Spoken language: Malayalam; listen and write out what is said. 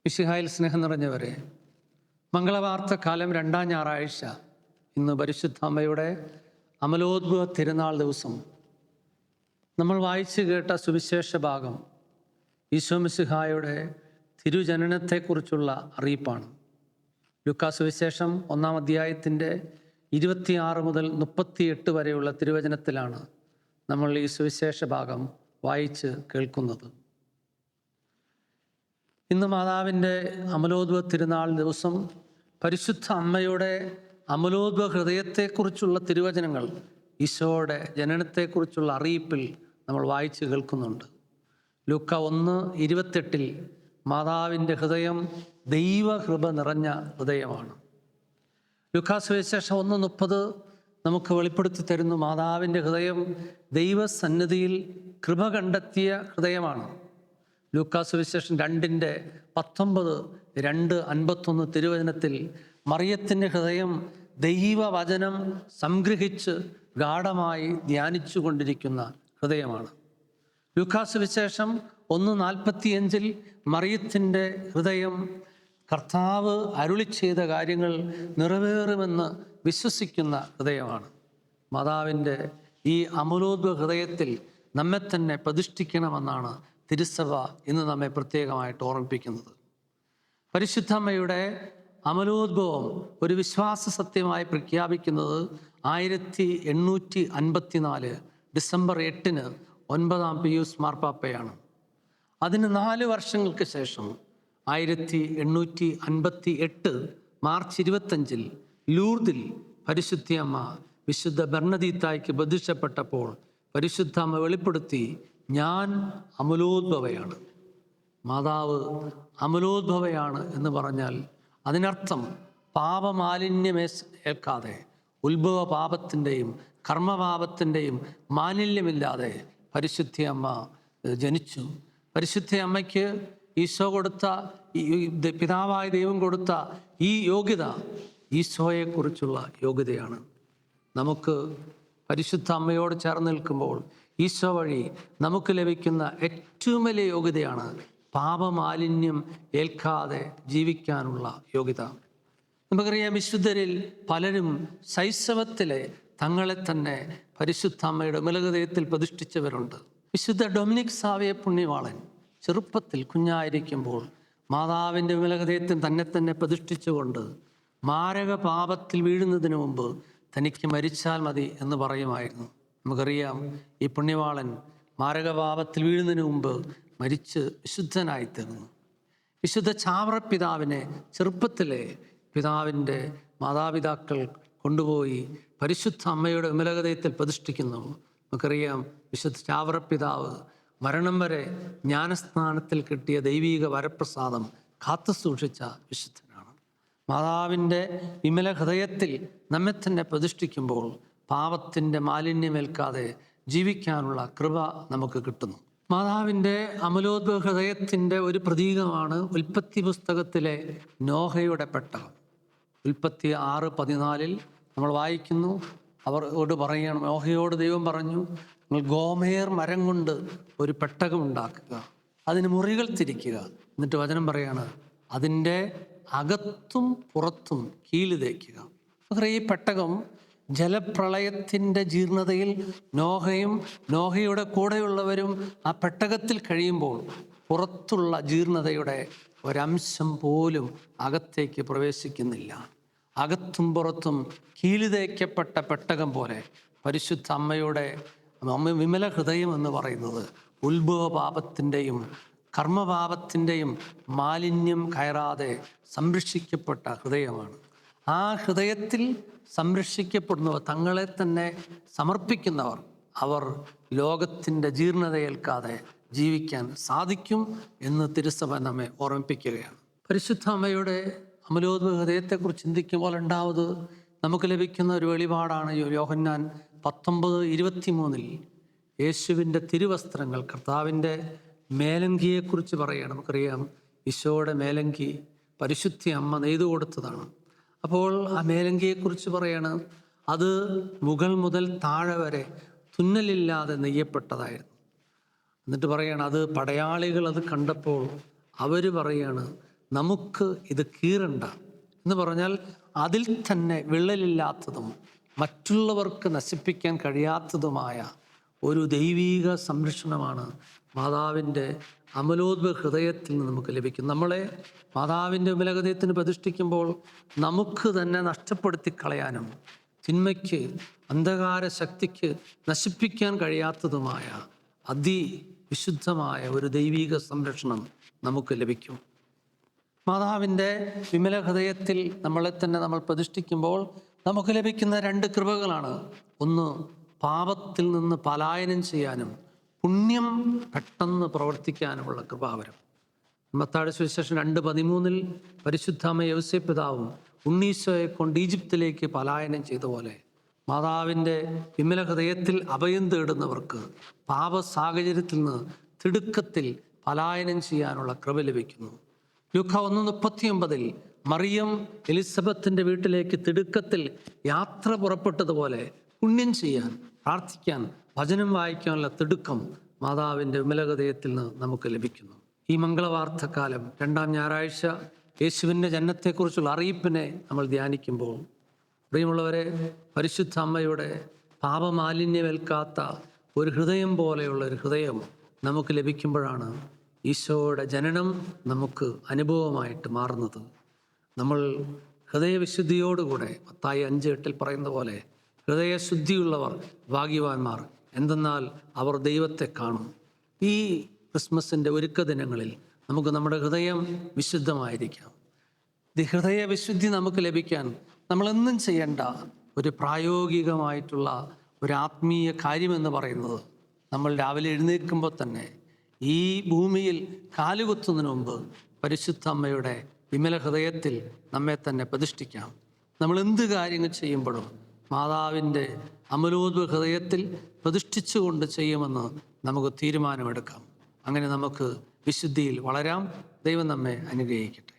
മിശിഹായിൽ സ്നേഹം നിറഞ്ഞവരെ, മംഗളവാർത്ത കാലം 2-ാം ഞായറാഴ്ച, ഇന്ന് പരിശുദ്ധ അമ്മയുടെ അമലോദ്ഭവ തിരുനാൾ ദിവസം നമ്മൾ വായിച്ചു കേട്ട സുവിശേഷ ഭാഗം ഈശോ മിശിഹായുടെ തിരുജനനത്തെക്കുറിച്ചുള്ള അറിയിപ്പാണ്. ലൂക്കാ സുവിശേഷം 1-ാം അധ്യായത്തിൻ്റെ 26 മുതൽ 38 വരെയുള്ള തിരുവചനത്തിലാണ് നമ്മൾ ഈ സുവിശേഷ ഭാഗം വായിച്ച് കേൾക്കുന്നത്. ഇന്ന് മാതാവിൻ്റെ അമലോദ്ഭവ തിരുനാൾ ദിവസം പരിശുദ്ധ അമ്മയുടെ അമലോദ്ഭവ ഹൃദയത്തെക്കുറിച്ചുള്ള തിരുവചനങ്ങൾ ഈശോയുടെ ജനനത്തെക്കുറിച്ചുള്ള അറിയിപ്പിൽ നമ്മൾ വായിച്ച് കേൾക്കുന്നുണ്ട്. ലൂക്ക 1:28 മാതാവിൻ്റെ ഹൃദയം ദൈവകൃപ നിറഞ്ഞ ഹൃദയമാണ്. ലൂക്കാ സുവിശേഷം 1:30 നമുക്ക് വെളിപ്പെടുത്തി തരുന്നു, മാതാവിൻ്റെ ഹൃദയം ദൈവസന്നിധിയിൽ കൃപ കണ്ടെത്തിയ ഹൃദയമാണ്. ലൂക്കാ സുവിശേഷം 2:19, 2:51 തിരുവചനത്തിൽ മറിയത്തിൻ്റെ ഹൃദയം ദൈവവചനം സംഗ്രഹിച്ച് ഗാഢമായി ധ്യാനിച്ചു കൊണ്ടിരിക്കുന്ന ഹൃദയമാണ്. ലൂക്കാ സുവിശേഷം 1:45 മറിയത്തിൻ്റെ ഹൃദയം കർത്താവ് അരുളി ചെയ്ത കാര്യങ്ങൾ നിറവേറുമെന്ന് വിശ്വസിക്കുന്ന ഹൃദയമാണ്. മാതാവിൻ്റെ ഈ അമലോദ്ഭവ ഹൃദയത്തിൽ നമ്മെ തന്നെ പ്രതിഷ്ഠിക്കണമെന്നാണ് തിരുസഭ ഇന്ന് നമ്മെ പ്രത്യേകമായിട്ട് ഓർമ്മിപ്പിക്കുന്നത്. പരിശുദ്ധമ്മയുടെ അമലോദ്ഭവം ഒരു വിശ്വാസ സത്യമായി പ്രഖ്യാപിക്കുന്നത് 1854 ഡിസംബർ 8 9-ാം പിയൂസ് മാർപ്പാപ്പയാണ്. അതിന് 4 വർഷങ്ങൾക്ക് ശേഷം 1858 മാർച്ച് 25 ലൂർദിൽ പരിശുദ്ധ അമ്മ വിശുദ്ധ ബർണദീത്തായ്ക്ക് പ്രത്യക്ഷപ്പെട്ടപ്പോൾ പരിശുദ്ധ അമ്മ വെളിപ്പെടുത്തി, ഞാൻ അമലോദ്ഭവയാണ്. മാതാവ് അമലോദ്ഭവയാണ് എന്ന് പറഞ്ഞാൽ അതിനർത്ഥം പാപമാലിന്യമേ ഏൽക്കാതെ, ഉത്ഭവ പാപത്തിൻ്റെയും കർമ്മപാപത്തിൻ്റെയും മാലിന്യമില്ലാതെ പരിശുദ്ധ അമ്മ ജനിച്ചു. പരിശുദ്ധ അമ്മയ്ക്ക് ഈശോ കൊടുത്ത, പിതാവായ ദൈവം കൊടുത്ത ഈ യോഗ്യത ഈശോയെക്കുറിച്ചുള്ള യോഗ്യതയാണ്. നമുക്ക് പരിശുദ്ധ അമ്മയോട് ചേർന്ന് നിൽക്കുമ്പോൾ ഈശോ വഴി നമുക്ക് ലഭിക്കുന്ന ഏറ്റവും വലിയ യോഗ്യതയാണ് പാപമാലിന്യം ഏൽക്കാതെ ജീവിക്കാനുള്ള യോഗ്യത. നമുക്കറിയാം, വിശുദ്ധരിൽ പലരും ശൈശവത്തിലെ തങ്ങളെ തന്നെ പരിശുദ്ധ അമ്മയുടെ ഉമലഹൃദയത്തിൽ പ്രതിഷ്ഠിച്ചവരുണ്ട്. വിശുദ്ധ ഡൊമിനിക് സാവിയ പുണ്യവാളൻ ചെറുപ്പത്തിൽ കുഞ്ഞായിരിക്കുമ്പോൾ മാതാവിൻ്റെ ഉമലഹൃദയത്തിൽ തന്നെ പ്രതിഷ്ഠിച്ചുകൊണ്ട് മാരക പാപത്തിൽ വീഴുന്നതിന് മുമ്പ് തനിക്ക് മരിച്ചാൽ മതി എന്ന് പറയുമായിരുന്നു. നമുക്കറിയാം, ഈ പുണ്യവാളൻ മാരകപാപത്തിൽ വീഴുന്നതിന് മുമ്പ് മരിച്ച് വിശുദ്ധനായി തീർന്നു. വിശുദ്ധ ചാവറപ്പിതാവിനെ ചെറുപ്പത്തിലെ പിതാവിൻ്റെ മാതാപിതാക്കൾ കൊണ്ടുപോയി പരിശുദ്ധ അമ്മയുടെ ഉമലഹൃദയത്തിൽ പ്രതിഷ്ഠിക്കുന്നു. നമുക്കറിയാം, വിശുദ്ധ ചാവറപ്പിതാവ് മരണം വരെ ജ്ഞാനസ്നാനത്തിൽ കിട്ടിയ ദൈവീക വരപ്രസാദം കാത്തു സൂക്ഷിച്ച വിശുദ്ധനാണ്. മാതാവിൻ്റെ വിമല ഹൃദയത്തിൽ നമ്മെ തന്നെ പ്രതിഷ്ഠിക്കുമ്പോൾ പാപത്തിൻ്റെ മാലിന്യമേൽക്കാതെ ജീവിക്കാനുള്ള കൃപ നമുക്ക് കിട്ടുന്നു. മാതാവിൻ്റെ അമലോദ്ഭവ ഹൃദയത്തിൻ്റെ ഒരു പ്രതീകമാണ് ഉൽപ്പത്തി പുസ്തകത്തിലെ നോഹയുടെ പെട്ടകം. ഉൽപ്പത്തി 6:14 നമ്മൾ വായിക്കുന്നു, അവരോട് പറയണം, നോഹയോട് ദൈവം പറഞ്ഞു, നിങ്ങൾ ഗോമേർ മരം കൊണ്ട് ഒരു പെട്ടകം ഉണ്ടാക്കുക, അതിന് മുറികൾ തിരിക്കുക. എന്നിട്ട് വചനം പറയാണ്, അതിൻ്റെ അകത്തും പുറത്തും കീല് തേക്കുക. ഈ പെട്ടകം ജലപ്രളയത്തിൻ്റെ ജീർണതയിൽ നോഹയും നോഹയുടെ കൂടെയുള്ളവരും ആ പെട്ടകത്തിൽ കഴിയുമ്പോൾ പുറത്തുള്ള ജീർണതയുടെ ഒരംശം പോലും അകത്തേക്ക് പ്രവേശിക്കുന്നില്ല. അകത്തും പുറത്തും കീലിതേക്കപ്പെട്ട പെട്ടകം പോലെ പരിശുദ്ധ അമ്മയുടെ വിമല ഹൃദയം എന്ന് പറയുന്നത് ഉത്ഭവ പാപത്തിൻ്റെയും കർമ്മപാപത്തിൻ്റെയും മാലിന്യം കയറാതെ സംരക്ഷിക്കപ്പെട്ട ഹൃദയമാണ്. ആ ഹൃദയത്തിൽ സംരക്ഷിക്കപ്പെടുന്നവർ, തങ്ങളെ തന്നെ സമർപ്പിക്കുന്നവർ, അവർ ലോകത്തിൻ്റെ ജീർണതയേൽക്കാതെ ജീവിക്കാൻ സാധിക്കും എന്ന് തിരുസഭ നമ്മെ ഓർമ്മിപ്പിക്കുകയാണ്. പരിശുദ്ധ അമ്മയുടെ അമലോദ്ഭവ ഹൃദയത്തെക്കുറിച്ച് ചിന്തിക്കുമ്പോൾ രണ്ടാമത് നമുക്ക് ലഭിക്കുന്ന ഒരു വെളിപാടാണ് യോഹന്നാൻ 19:23 യേശുവിൻ്റെ തിരുവസ്ത്രങ്ങൾ, കർത്താവിൻ്റെ മേലങ്കിയെക്കുറിച്ച് പറയുകയാണ്. നമുക്കറിയാം, ഈശോയുടെ മേലങ്കി പരിശുദ്ധ അമ്മ നെയ്തു കൊടുത്തതാണ്. അപ്പോൾ ആ മേലങ്കിയെക്കുറിച്ച് പറയാണ്, അത് മുകൾ മുതൽ താഴെ വരെ തുന്നലില്ലാതെ നെയ്യപ്പെട്ടതായിരുന്നു. എന്നിട്ട് പറയാണ്, അത് പടയാളികൾ അത് കണ്ടപ്പോൾ അവർ പറയാണ്, നമുക്ക് ഇത് കീറണ്ട എന്ന് പറഞ്ഞാൽ അതിൽ തന്നെ വിള്ളലില്ലാത്തതും മറ്റുള്ളവർക്ക് നശിപ്പിക്കാൻ കഴിയാത്തതുമായ ഒരു ദൈവീക സംരക്ഷണമാണ് മാതാവിൻ്റെ അമലോദ്ഭവ ഹൃദയത്തിൽ നിന്ന് നമുക്ക് ലഭിക്കും. നമ്മളെ മാതാവിൻ്റെ വിമല ഹൃദയത്തിന് പ്രതിഷ്ഠിക്കുമ്പോൾ നമുക്ക് തന്നെ നഷ്ടപ്പെടുത്തി കളയാനും തിന്മയ്ക്ക്, അന്ധകാര ശക്തിക്ക് നശിപ്പിക്കാൻ കഴിയാത്തതുമായ അതിവിശുദ്ധമായ ഒരു ദൈവീക സംരക്ഷണം നമുക്ക് ലഭിക്കും. മാതാവിൻ്റെ വിമല ഹൃദയത്തിൽ നമ്മളെ തന്നെ നമ്മൾ പ്രതിഷ്ഠിക്കുമ്പോൾ നമുക്ക് ലഭിക്കുന്ന 2 കൃപകളാണ്. ഒന്ന്, പാപത്തിൽ നിന്ന് പലായനം ചെയ്യാനും പുണ്യം പെട്ടെന്ന് പ്രവർത്തിക്കാനുമുള്ള കൃപാവരം. മത്തായിയുടെ സുവിശേഷം 2:13 പരിശുദ്ധമ്മ യോസേപ്പ് പിതാവും ഉണ്ണീശോയെ കൊണ്ട് ഈജിപ്തിലേക്ക് പലായനം ചെയ്ത പോലെ മാതാവിൻ്റെ വിമല ഹൃദയത്തിൽ അഭയം തേടുന്നവർക്ക് പാപ സാഹചര്യത്തിൽ നിന്ന് തിടുക്കത്തിൽ പലായനം ചെയ്യാനുള്ള കൃപ ലഭിക്കുന്നു. ലൂക്ക 1:39 മറിയം എലിസബത്തിൻ്റെ വീട്ടിലേക്ക് തിടുക്കത്തിൽ യാത്ര പുറപ്പെട്ടതുപോലെ പുണ്യം ചെയ്യാൻ, പ്രാർത്ഥിക്കാൻ, വചനം വായിക്കാനുള്ള തിടുക്കം മാതാവിൻ്റെ വിമല ഹൃദയത്തിൽ നിന്ന് നമുക്ക് ലഭിക്കുന്നു. ഈ മംഗളവാർത്തക്കാലം 2-ാം ഞായറാഴ്ച യേശുവിൻ്റെ ജനനത്തെക്കുറിച്ചുള്ള അറിയിപ്പിനെ നമ്മൾ ധ്യാനിക്കുമ്പോൾ, പ്രിയമുള്ളവരെ, പരിശുദ്ധ അമ്മയുടെ പാപമാലിന്യമേൽക്കാത്ത ഒരു ഹൃദയം പോലെയുള്ള ഒരു ഹൃദയം നമുക്ക് ലഭിക്കുമ്പോഴാണ് ഈശോയുടെ ജനനം നമുക്ക് അനുഭവമായിട്ട് മാറുന്നത്. നമ്മൾ ഹൃദയവിശുദ്ധിയോടുകൂടെ മത്തായി 5:8 പറയുന്ന പോലെ ഹൃദയശുദ്ധിയുള്ളവർ ഭാഗ്യവാന്മാർ, എന്തെന്നാൽ അവർ ദൈവത്തെ കാണും. ഈ ക്രിസ്മസിൻ്റെ ഒരുക്ക ദിനങ്ങളിൽ നമുക്ക് നമ്മുടെ ഹൃദയം വിശുദ്ധമായിരിക്കാം. ഹൃദയവിശുദ്ധി നമുക്ക് ലഭിക്കാൻ നമ്മളെന്നും ചെയ്യേണ്ട ഒരു പ്രായോഗികമായിട്ടുള്ള ഒരു ആത്മീയ കാര്യമെന്ന് പറയുന്നത്, നമ്മൾ രാവിലെ എഴുന്നേൽക്കുമ്പോൾ തന്നെ ഈ ഭൂമിയിൽ കാലുകുത്തുന്നതിന് മുമ്പ് പരിശുദ്ധ അമ്മയുടെ വിമല ഹൃദയത്തിൽ നമ്മെ തന്നെ പ്രതിഷ്ഠിക്കാം. നമ്മൾ എന്ത് കാര്യങ്ങൾ ചെയ്യുമ്പോഴും മാതാവിൻ്റെ അമലോദ്ഭവ ഹൃദയത്തിൽ പ്രതിഷ്ഠിച്ചുകൊണ്ട് ചെയ്യുമെന്ന് നമുക്ക് തീരുമാനമെടുക്കാം. അങ്ങനെ നമുക്ക് വിശുദ്ധിയിൽ വളരാം. ദൈവം നമ്മെ അനുഗ്രഹിക്കട്ടെ.